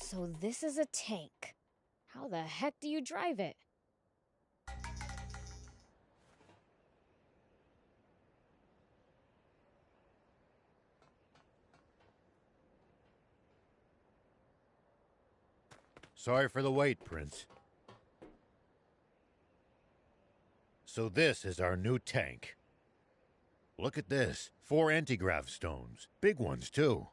So this is a tank. How the heck do you drive it? Sorry for the wait, Prince. So this is our new tank. Look at this. 4 anti-grav stones. Big ones, too.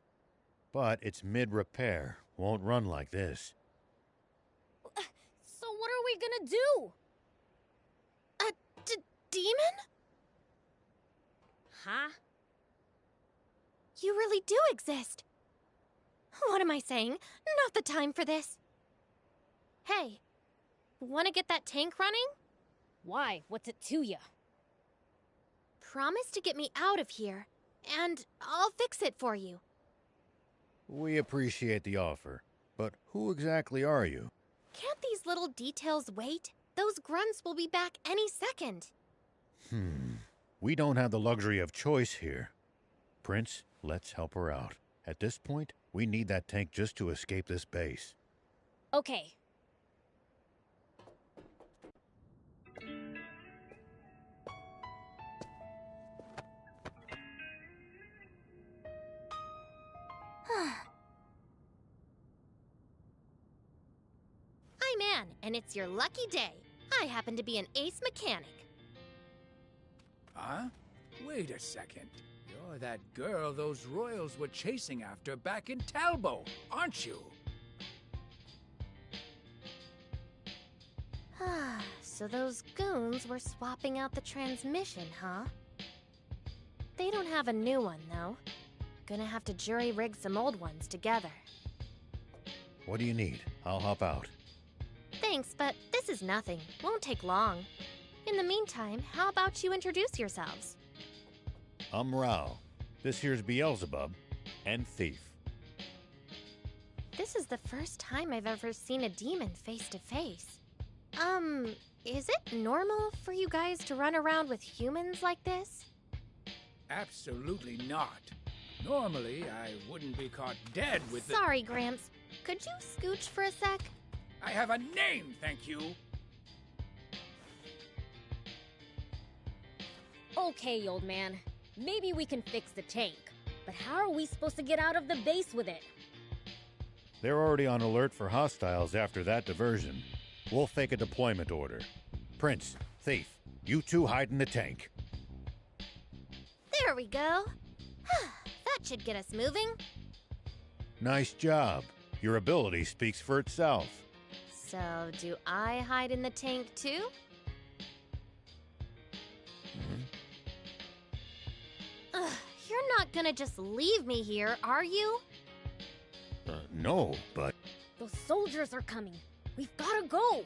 But it's mid-repair. Won't run like this. So what are we gonna do? A demon? Huh? You really do exist. What am I saying? Not the time for this. Hey, wanna get that tank running? Why? What's it to ya? Promise to get me out of here, and I'll fix it for you. We appreciate the offer, but who exactly are you? Can't these little details wait? Those grunts will be back any second. We don't have the luxury of choice here. Prince, let's help her out. At this point, we need that tank just to escape this base. Okay. I'm Anne, and it's your lucky day. I happen to be an ace mechanic. Huh? Wait a second. You're that girl those royals were chasing after back in Talbot, aren't you? So those goons were swapping out the transmission, huh? They don't have a new one, though. Gonna have to jury-rig some old ones together. What do you need? I'll hop out. Thanks, but this is nothing. Won't take long. In the meantime, how about you introduce yourselves? I'm Rao. This here's Beelzebub and Thief. This is the first time I've ever seen a demon face to face. Is it normal for you guys to run around with humans like this? Absolutely not. Normally, I wouldn't be caught dead with the... Sorry, Gramps. Could you scooch for a sec? I have a name, thank you. Okay, old man. Maybe we can fix the tank. But how are we supposed to get out of the base with it? They're already on alert for hostiles after that diversion. We'll fake a deployment order. Prince, Thief, you two hide in the tank. There we go. That should get us moving. Nice job. Your ability speaks for itself. So, do I hide in the tank too? You're not gonna just leave me here, are you? No, but... Those soldiers are coming. We've gotta go.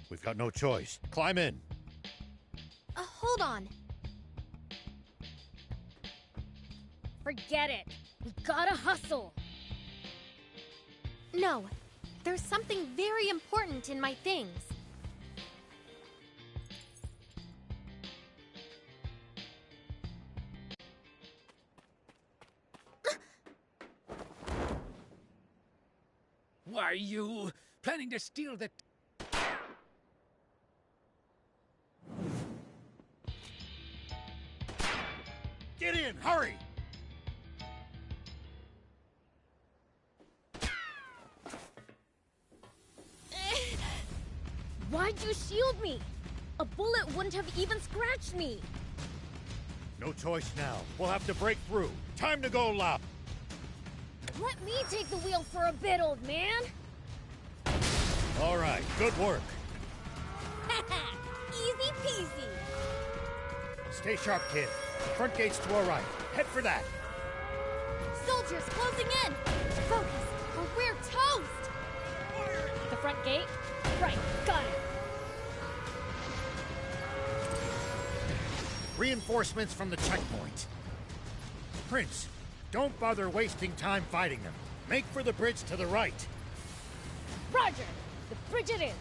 We've got no choice. Climb in. Hold on. Forget it. We gotta hustle. No, there's something very important in my things. Why, you planning to steal the... Get in! Hurry! Why'd you shield me? A bullet wouldn't have even scratched me. No choice now. We'll have to break through. Time to go, Lop! Let me take the wheel for a bit, old man. All right, good work. Easy peasy. Stay sharp, kid. Front gate's to our right. Head for that. Soldiers closing in! Focus, or we're toast! The front gate? Right, got it. Reinforcements from the checkpoint. Prince, don't bother wasting time fighting them. Make for the bridge to the right. Roger! The bridge it is.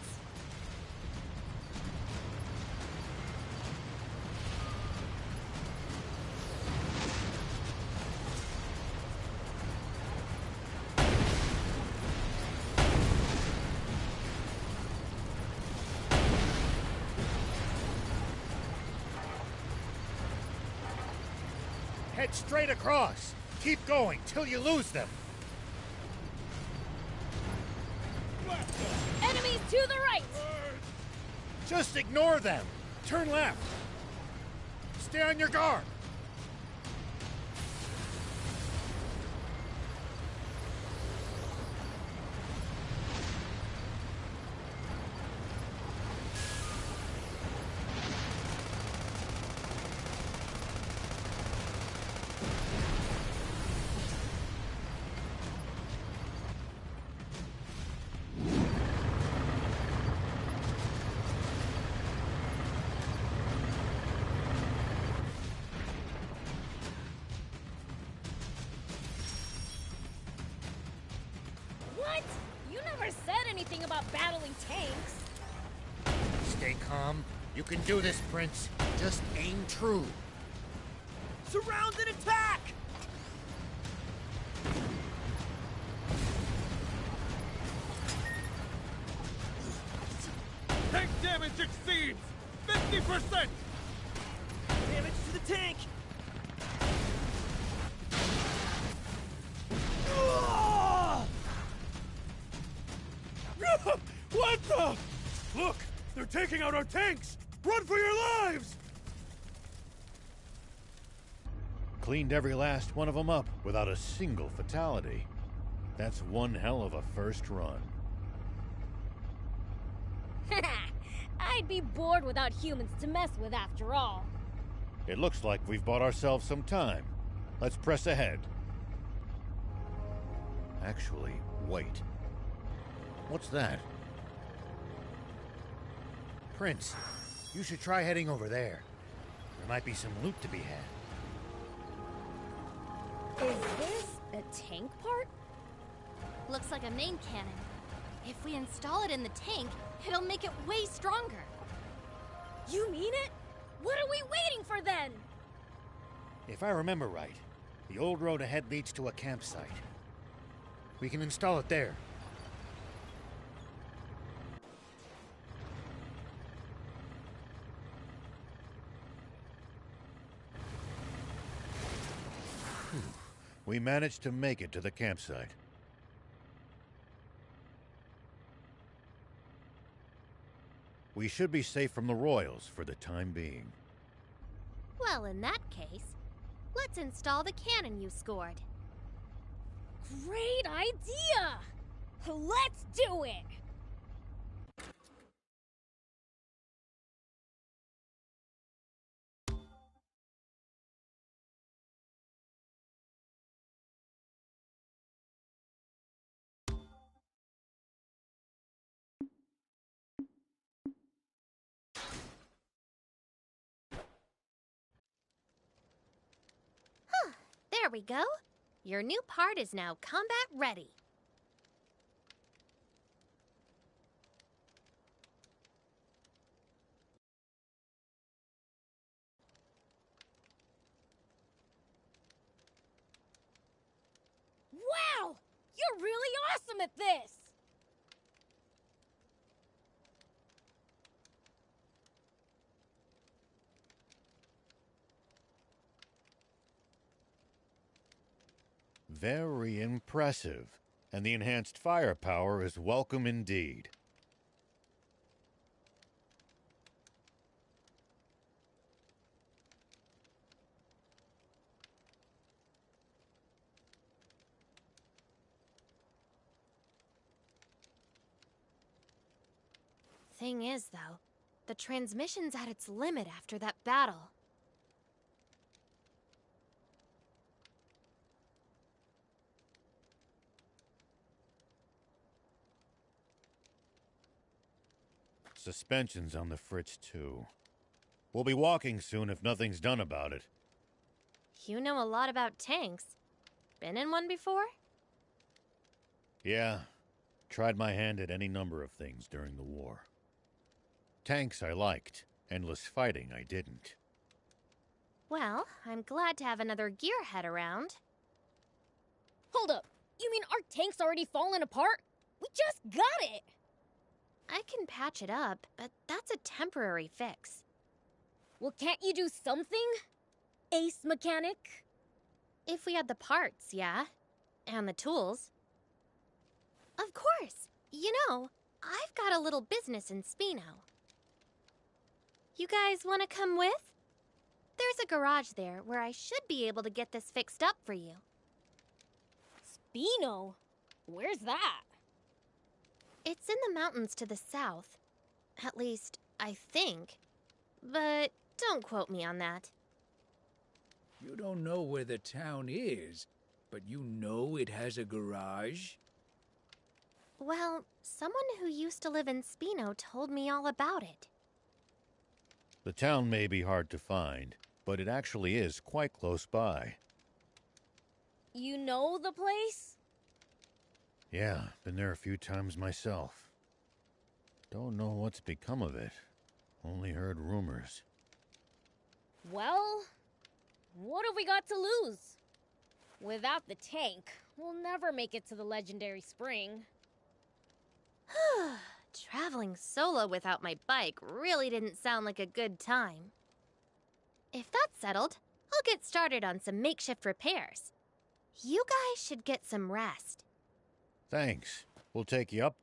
Head straight across. Keep going till you lose them. Enemies to the right! Just ignore them. Turn left. Stay on your guard. What? You never said anything about battling tanks. Stay calm. You can do this, Prince. Just aim true. Surround and attack! Tank damage exceeds 50%! Damage to the tank! What the? Look! They're taking out our tanks! Run for your lives! Cleaned every last one of them up without a single fatality. That's one hell of a first run. I'd be bored without humans to mess with after all. It looks like we've bought ourselves some time. Let's press ahead. Actually, wait. What's that? Prince, you should try heading over there. There might be some loot to be had. Is this a tank part? Looks like a main cannon. If we install it in the tank, it'll make it way stronger. You mean it? What are we waiting for then? If I remember right, the old road ahead leads to a campsite. We can install it there. We managed to make it to the campsite. We should be safe from the Royals for the time being. Well, in that case, let's install the cannon you scored. Great idea! Let's do it! There we go. Your new part is now combat ready. Wow! You're really awesome at this! Very impressive. And the enhanced firepower is welcome indeed. Thing is, though, the transmission's at its limit after that battle. Suspension's on the fritz, too. We'll be walking soon if nothing's done about it. You know a lot about tanks. Been in one before? Yeah. Tried my hand at any number of things during the war. Tanks I liked. Endless fighting I didn't. Well, I'm glad to have another gearhead around. Hold up. You mean our tank's already fallen apart? We just got it! I can patch it up, but that's a temporary fix. Well, can't you do something? Ace mechanic? If we had the parts, yeah. And the tools. Of course. You know, I've got a little business in Spino. You guys want to come with? There's a garage there where I should be able to get this fixed up for you. Spino? Where's that? It's in the mountains to the south. At least, I think. But don't quote me on that. You don't know where the town is, but you know it has a garage? Well, someone who used to live in Spino told me all about it. The town may be hard to find, but it actually is quite close by. You know the place? Yeah, been there a few times myself. Don't know what's become of it. Only heard rumors. Well, what have we got to lose? Without the tank, we'll never make it to the legendary spring. Traveling solo without my bike really didn't sound like a good time. If that's settled, I'll get started on some makeshift repairs. You guys should get some rest. Thanks. We'll take you up.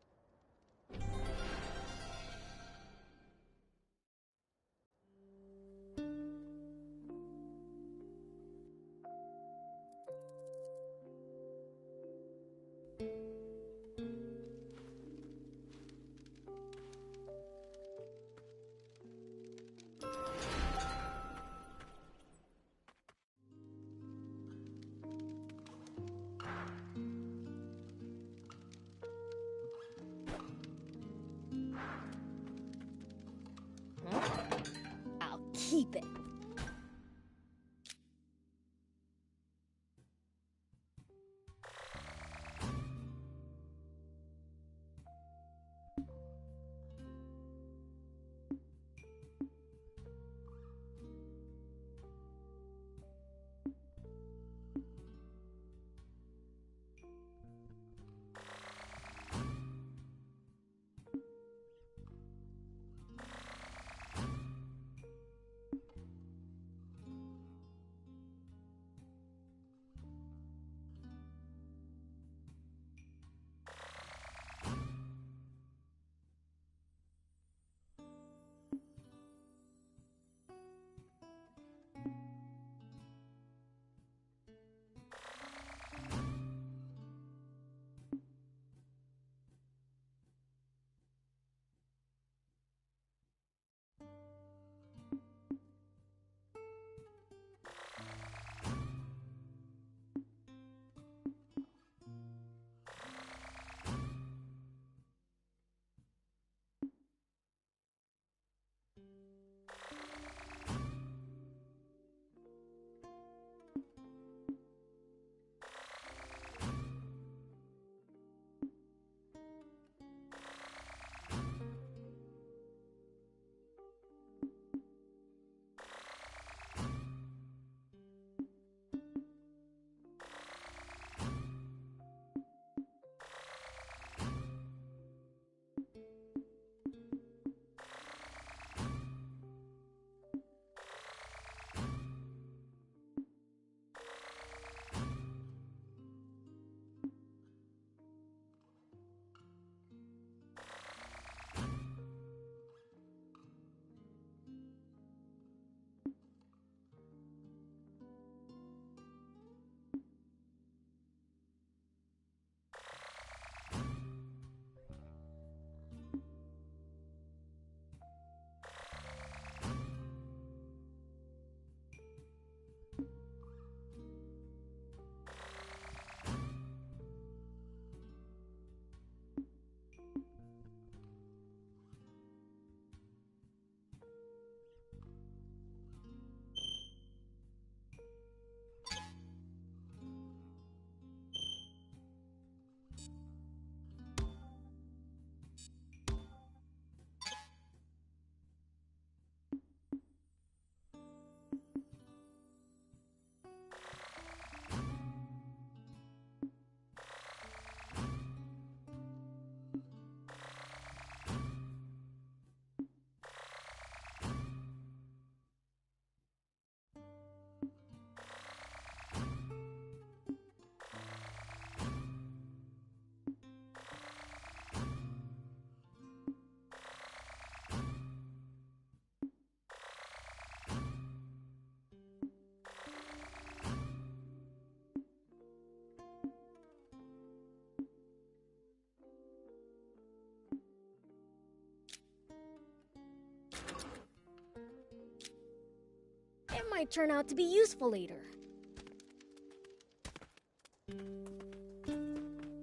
It might turn out to be useful later.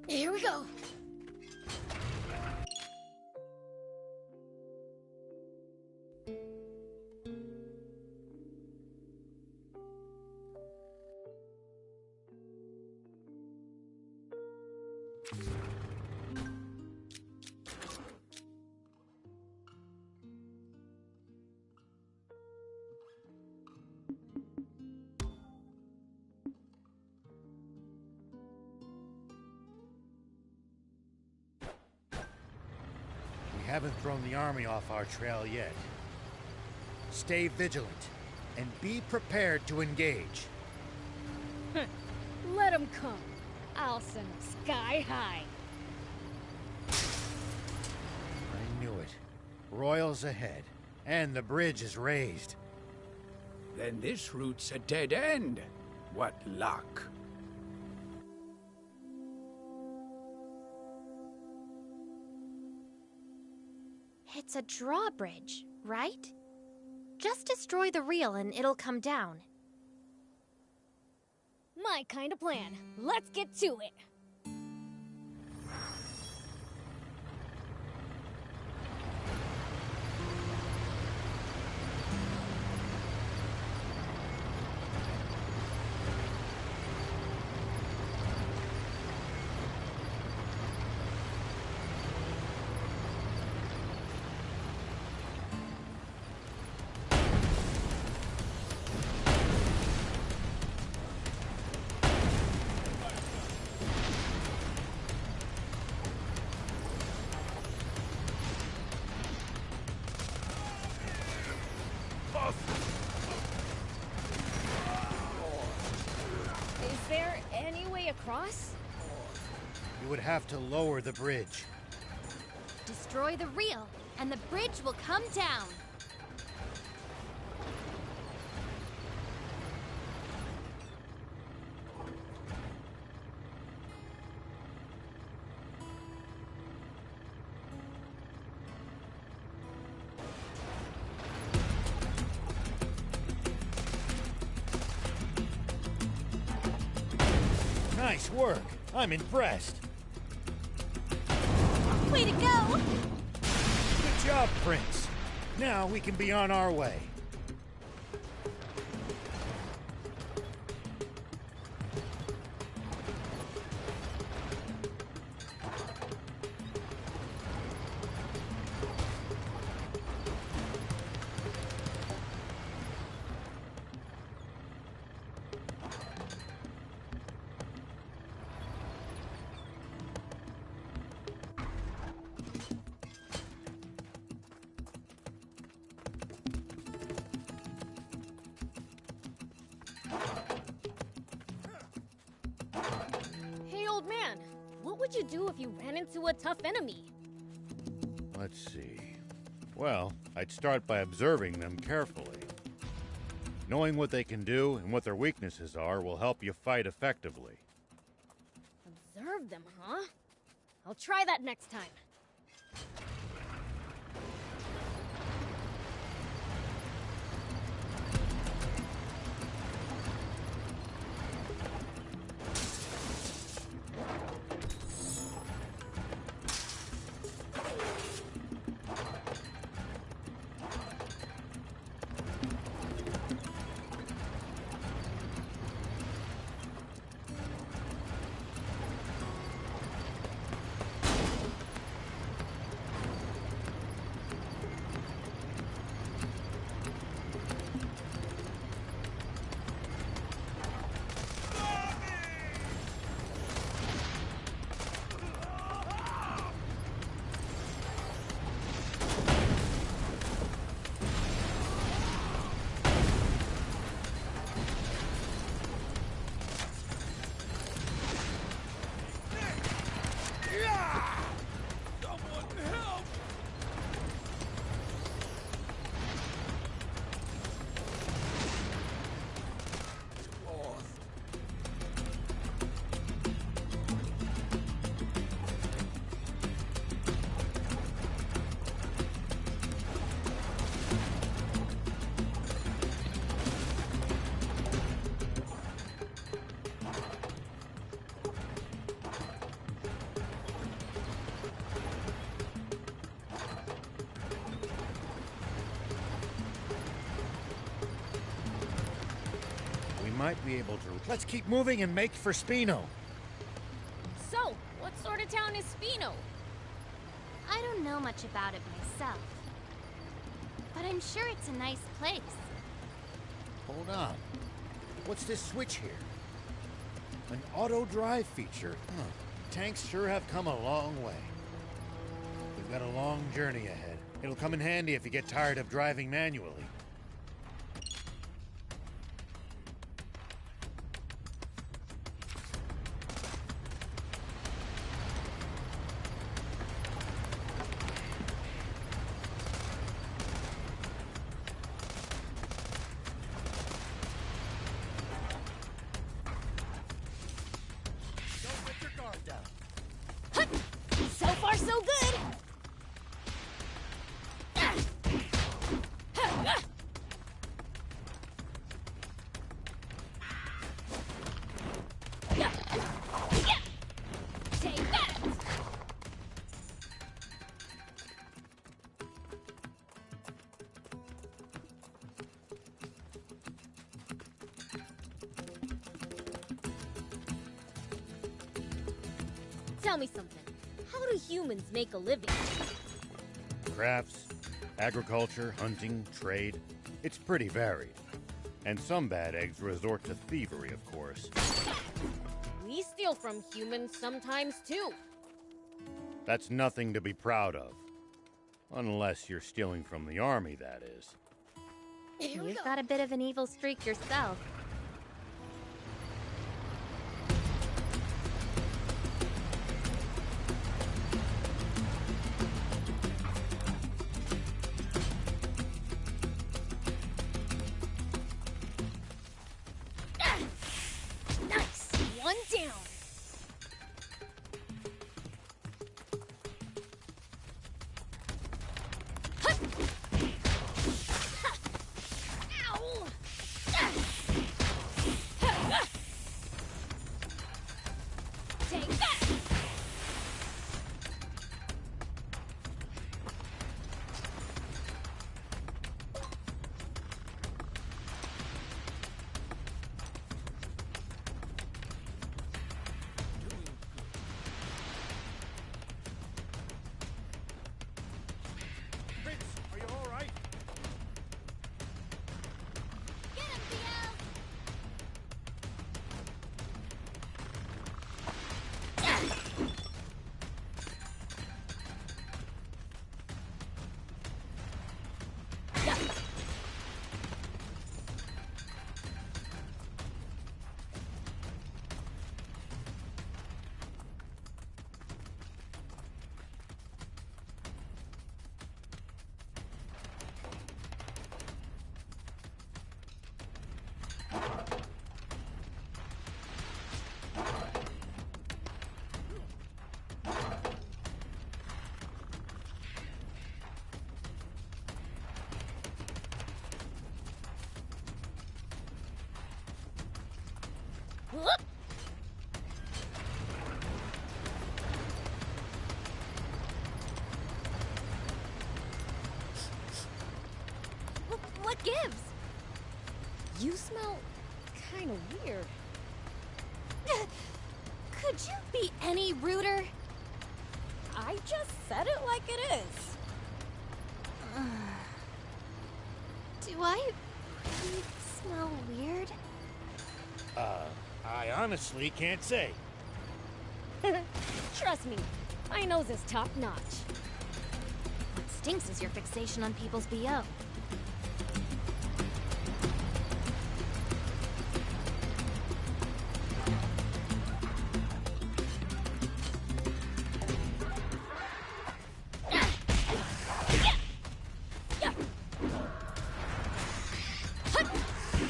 Here we go. We haven't thrown the army off our trail yet. Stay vigilant and be prepared to engage. Let them come. I'll send them sky high. I knew it. Royals ahead, and the bridge is raised. Then this route's a dead end. What luck. It's a drawbridge, right? Just destroy the reel and it'll come down. My kind of plan. Let's get to it. Is there any way across? You would have to lower the bridge. Destroy the reel, and the bridge will come down. Nice work. I'm impressed. Way to go! Good job, Prince. Now we can be on our way. Hey, old man. What would you do if you ran into a tough enemy? Let's see. Well, I'd start by observing them carefully. Knowing what they can do and what their weaknesses are will help you fight effectively. Observe them, huh? I'll try that next time. might be able to... Let's keep moving and make for Spino. So, what sort of town is Spino? I don't know much about it myself, but I'm sure it's a nice place. Hold on. What's this switch here? An auto drive feature. Huh. Tanks sure have come a long way. We've got a long journey ahead. It'll come in handy if you get tired of driving manually. Don't let your guard down. So far, so good! Take that! Tell me something. How do humans make a living? Crafts, agriculture, hunting, trade. It's pretty varied. And some bad eggs resort to thievery, of course. We steal from humans sometimes, too. That's nothing to be proud of. Unless you're stealing from the army, that is. Here we You've go. got a bit of an evil streak yourself. Nice! One down! Hut! Ha! Ow! Take that! Prince, are you all right? Get him, Theo! Whoop! What gives? You smell kind of weird. Could you be any ruder? I just said it like it is. Do I really smell weird? I honestly can't say. Trust me, my nose is top notch. What stinks is your fixation on people's BO.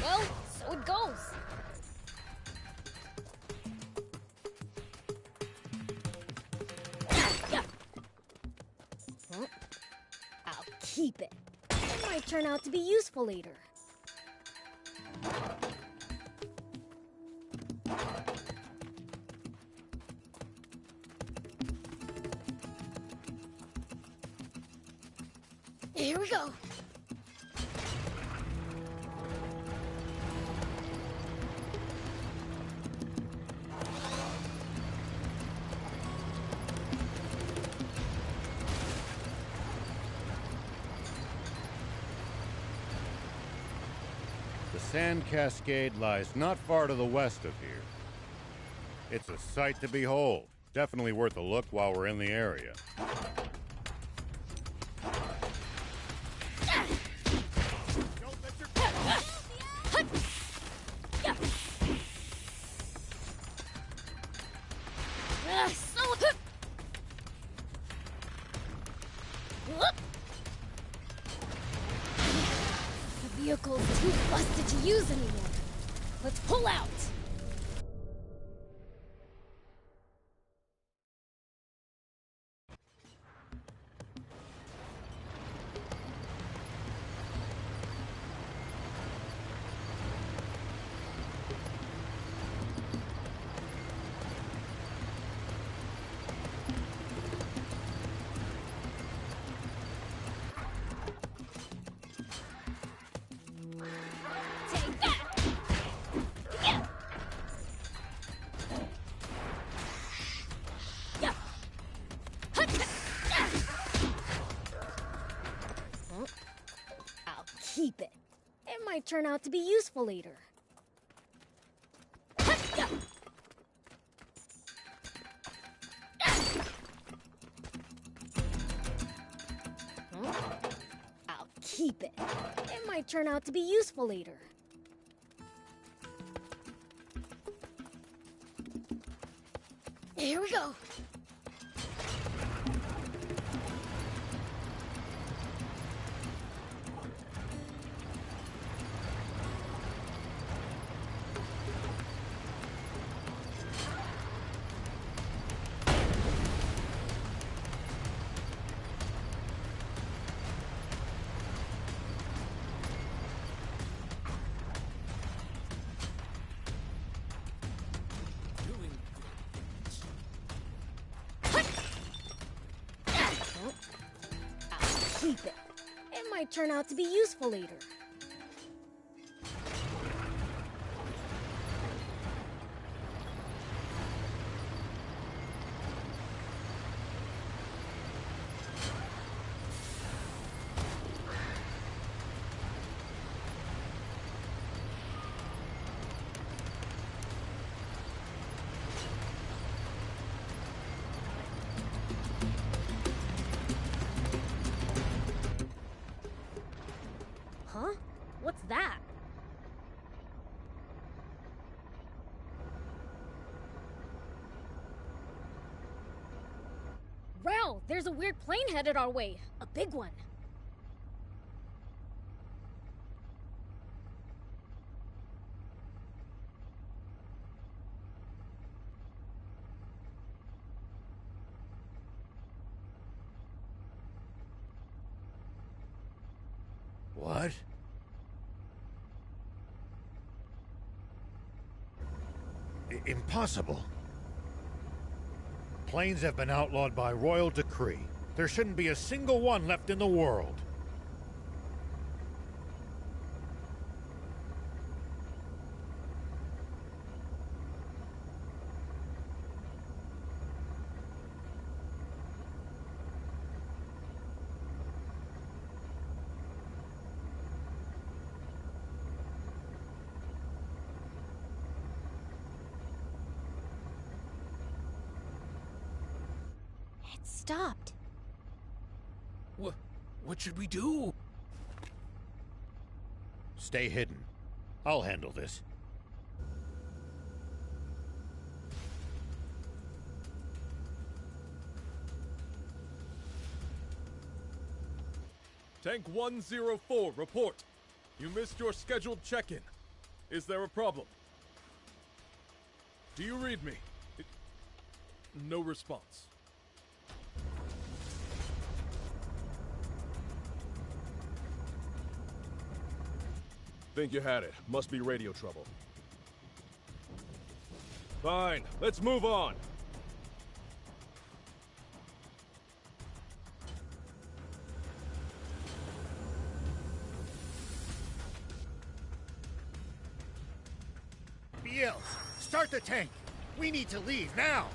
Well, so it goes. Huh? I'll keep it. It might turn out to be useful later. Here we go. sand cascade lies not far to the west of here. It's a sight to behold. Definitely worth a look while we're in the area. The vehicle's too busted to use anymore. Let's pull out. Take that! Yeah. Yeah. I'll keep it. It might turn out to be useful later. I'll keep it. It might turn out to be useful later. Here we go. I'll keep it. It might turn out to be useful later. Huh? What's that? Wow, there's a weird plane headed our way. A big one. What? Impossible. Planes have been outlawed by royal decree. There shouldn't be a single one left in the world. It stopped. What should we do? Stay hidden. I'll handle this. Tank 104, report. You missed your scheduled check-in. Is there a problem? Do you read me? No response. Think you had it. Must be radio trouble. Fine, let's move on. BLs, start the tank. We need to leave now.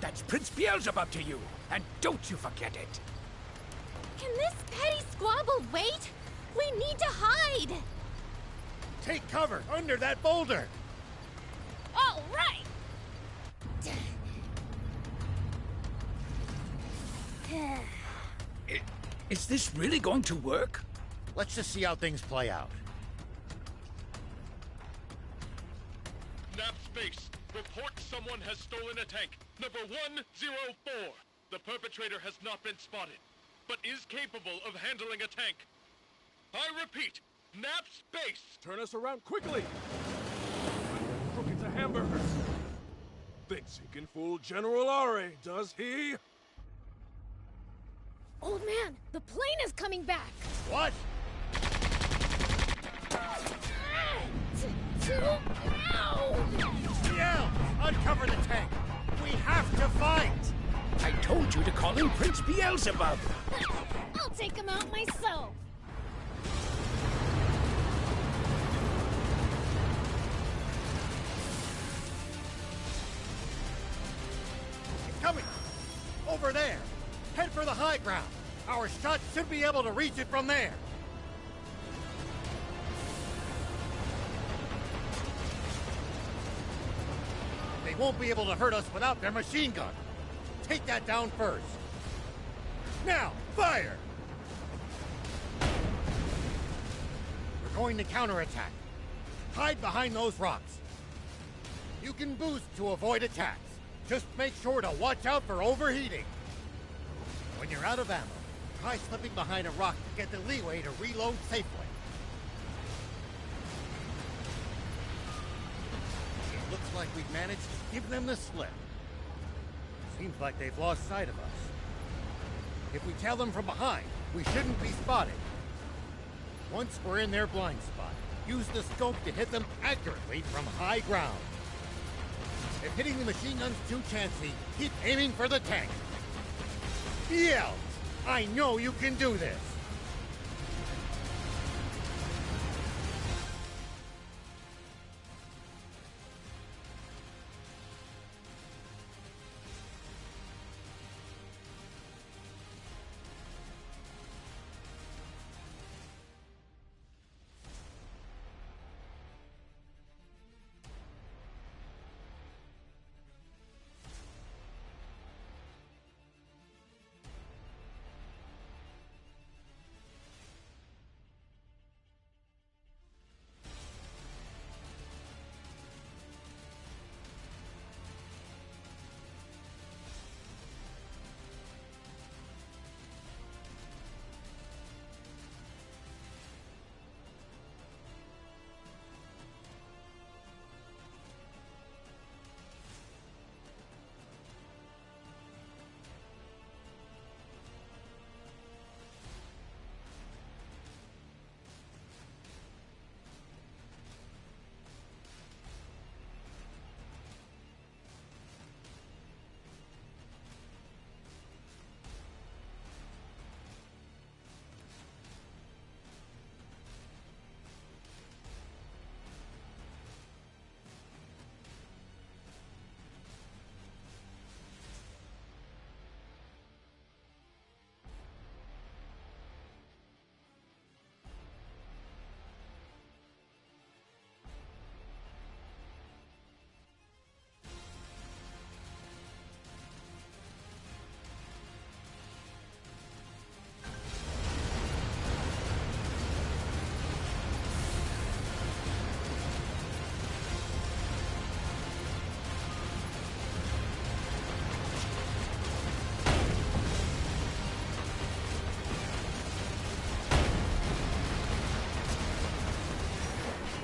That's Prince Beelzebub to you, and don't you forget it. Can this petty squabble wait? We need to hide! Take cover under that boulder! All right! Is this really going to work? Let's just see how things play out. Nap Space, report someone has stolen a tank. Number 104. The perpetrator has not been spotted, but is capable of handling a tank. I repeat, Nap Space! Turn us around quickly! Crooked to hamburgers. Thinks he can fool General Ari, does he? Old man, the plane is coming back! What? Biel, uncover the tank! We have to fight! I told you to call him Prince Beelzebub. I'll take him out myself! It's coming! Over there! Head for the high ground! Our shots should be able to reach it from there! They won't be able to hurt us without their machine gun. Take that down first. Now, fire! We're going to counterattack. Hide behind those rocks. You can boost to avoid attacks. Just make sure to watch out for overheating. When you're out of ammo, try slipping behind a rock to get the leeway to reload safely. It looks like we've managed to give them the slip. Seems like they've lost sight of us. If we tail them from behind, we shouldn't be spotted. Once we're in their blind spot, use the scope to hit them accurately from high ground. If hitting the machine gun's too chancy, keep aiming for the tank. Biel, I know you can do this.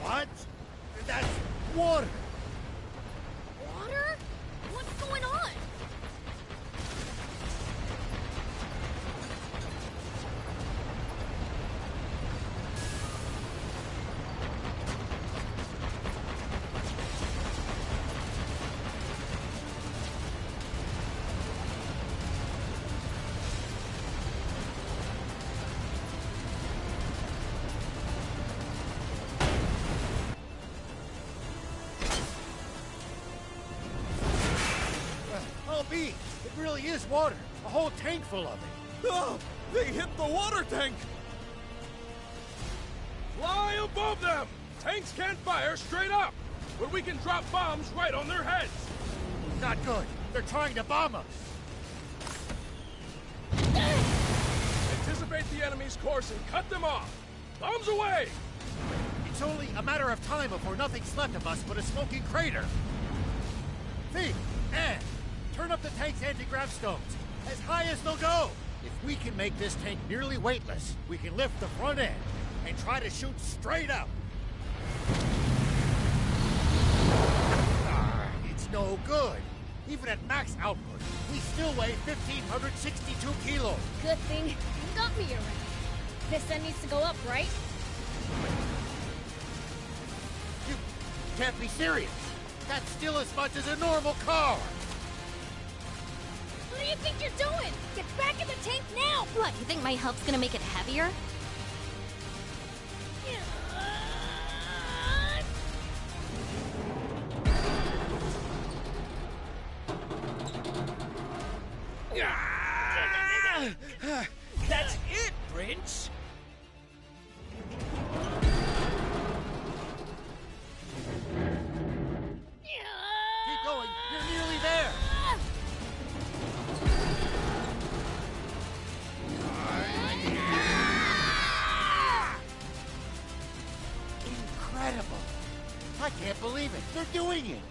What? That's water! Water? What's going on? It really is water. A whole tank full of it. Oh, they hit the water tank! Fly above them! Tanks can't fire straight up, but we can drop bombs right on their heads. Not good. They're trying to bomb us. Anticipate the enemy's course and cut them off. Bombs away! It's only a matter of time before nothing's left of us but a smoking crater. Thief, Anne, turn up the tank's anti-grav stones as high as they'll go. If we can make this tank nearly weightless, we can lift the front end and try to shoot straight up. It's no good. Even at max output, we still weigh 1,562 kilos. Good thing you got me around. This end needs to go up, right? You can't be serious. That's still as much as a normal car. What do you think you're doing? Get back in the tank now! What, you think my help's gonna make it heavier? That's it, Prince! Keep going. You're nearly there. Incredible. I can't believe it. They're doing it.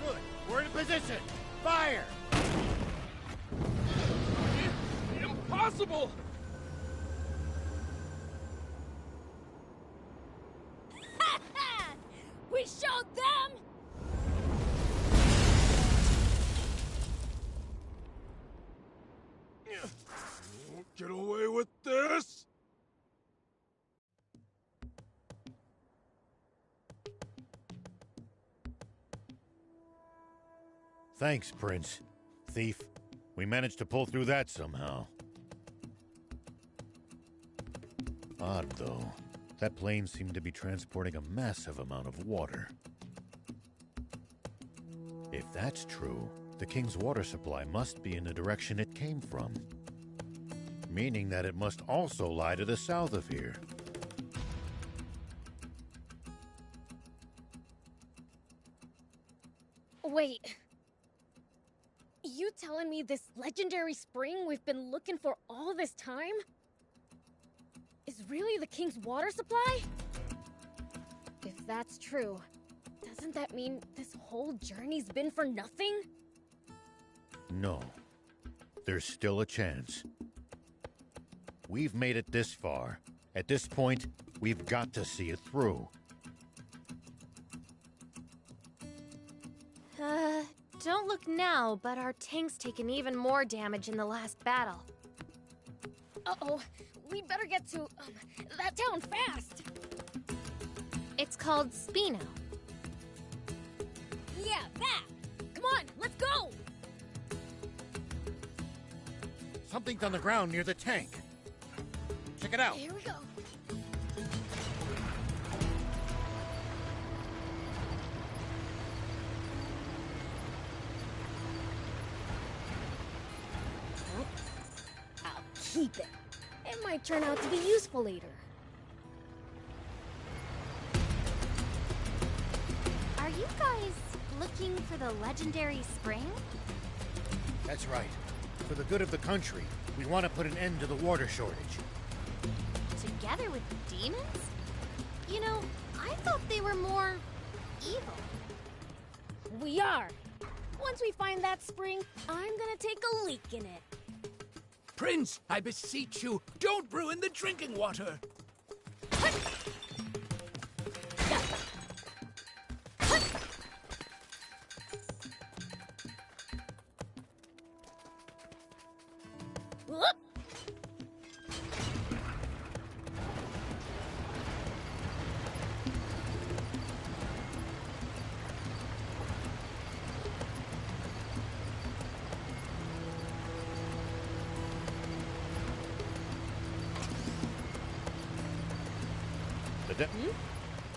Good. We're in position. Fire. Impossible! We showed them! Won't get away with this! Thanks, Prince. Thief. We managed to pull through that somehow. Odd, though. That plane seemed to be transporting a massive amount of water. If that's true, the King's water supply must be in the direction it came from. Meaning that it must also lie to the south of here. Wait. You telling me this legendary spring we've been looking for all this time is really the King's water supply? If that's true, doesn't that mean this whole journey's been for nothing? No. There's still a chance. We've made it this far. At this point, we've got to see it through. Don't look now, but our tank's taken even more damage in the last battle. Uh-oh. We better get to that town fast. It's called Spino. Yeah, that. Come on, let's go. Something's on the ground near the tank. Check it out. Here we go. I'll keep it. It might turn out to be useful later. Are you guys looking for the legendary spring? That's right. For the good of the country, we want to put an end to the water shortage. Together with the demons? You know, I thought they were more evil. We are. Once we find that spring, I'm gonna take a leak in it. Prince, I beseech you, don't ruin the drinking water. Whoop.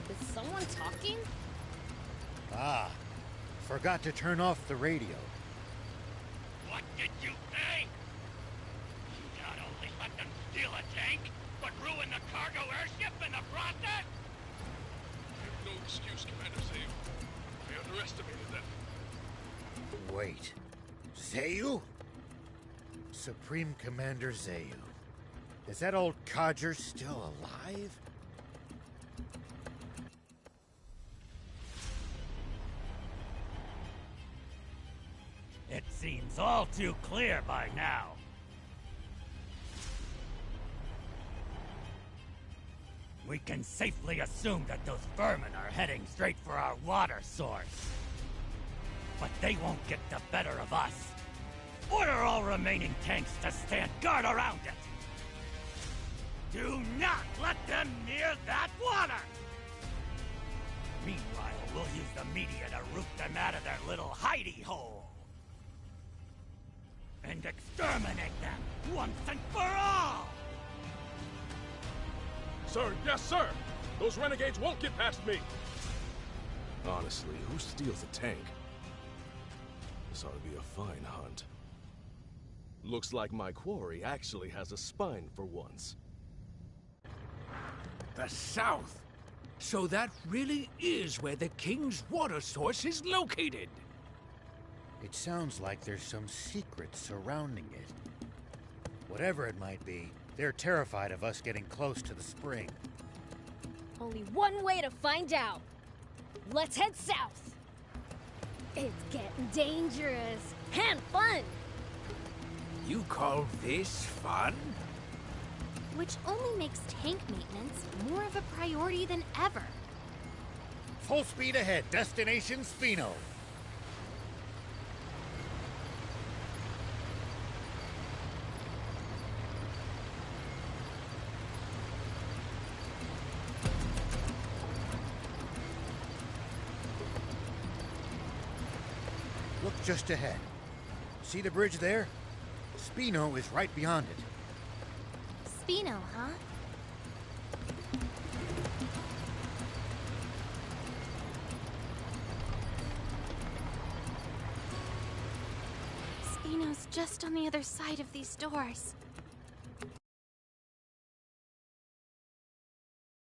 Is someone talking? Ah, forgot to turn off the radio. What did you think? You not only let them steal a tank, but ruin the cargo airship in the process? excuse, Commander Zayu. I underestimated them. Wait. Zayu? Supreme Commander Zayu. Is that old codger still alive? It seems all too clear by now. We can safely assume that those vermin are heading straight for our water source. But they won't get the better of us. Order all remaining tanks to stand guard around it. Do not let them near that water! Meanwhile, we'll use the media to root them out of their little hidey hole. And exterminate them once and for all! Sir, yes, sir! Those renegades won't get past me! Honestly, who steals a tank? This ought to be a fine hunt. Looks like my quarry actually has a spine for once. The south. So that really is where the king's water source is located. It sounds like there's some secret surrounding it. Whatever it might be, they're terrified of us getting close to the spring. Only one way to find out. Let's head south. It's getting dangerous and fun. You call this fun? Which only makes tank maintenance more of a priority than ever. Full speed ahead, destination Spino. Look just ahead. See the bridge there? Spino is right beyond it. Spino, huh? Spino's just on the other side of these doors.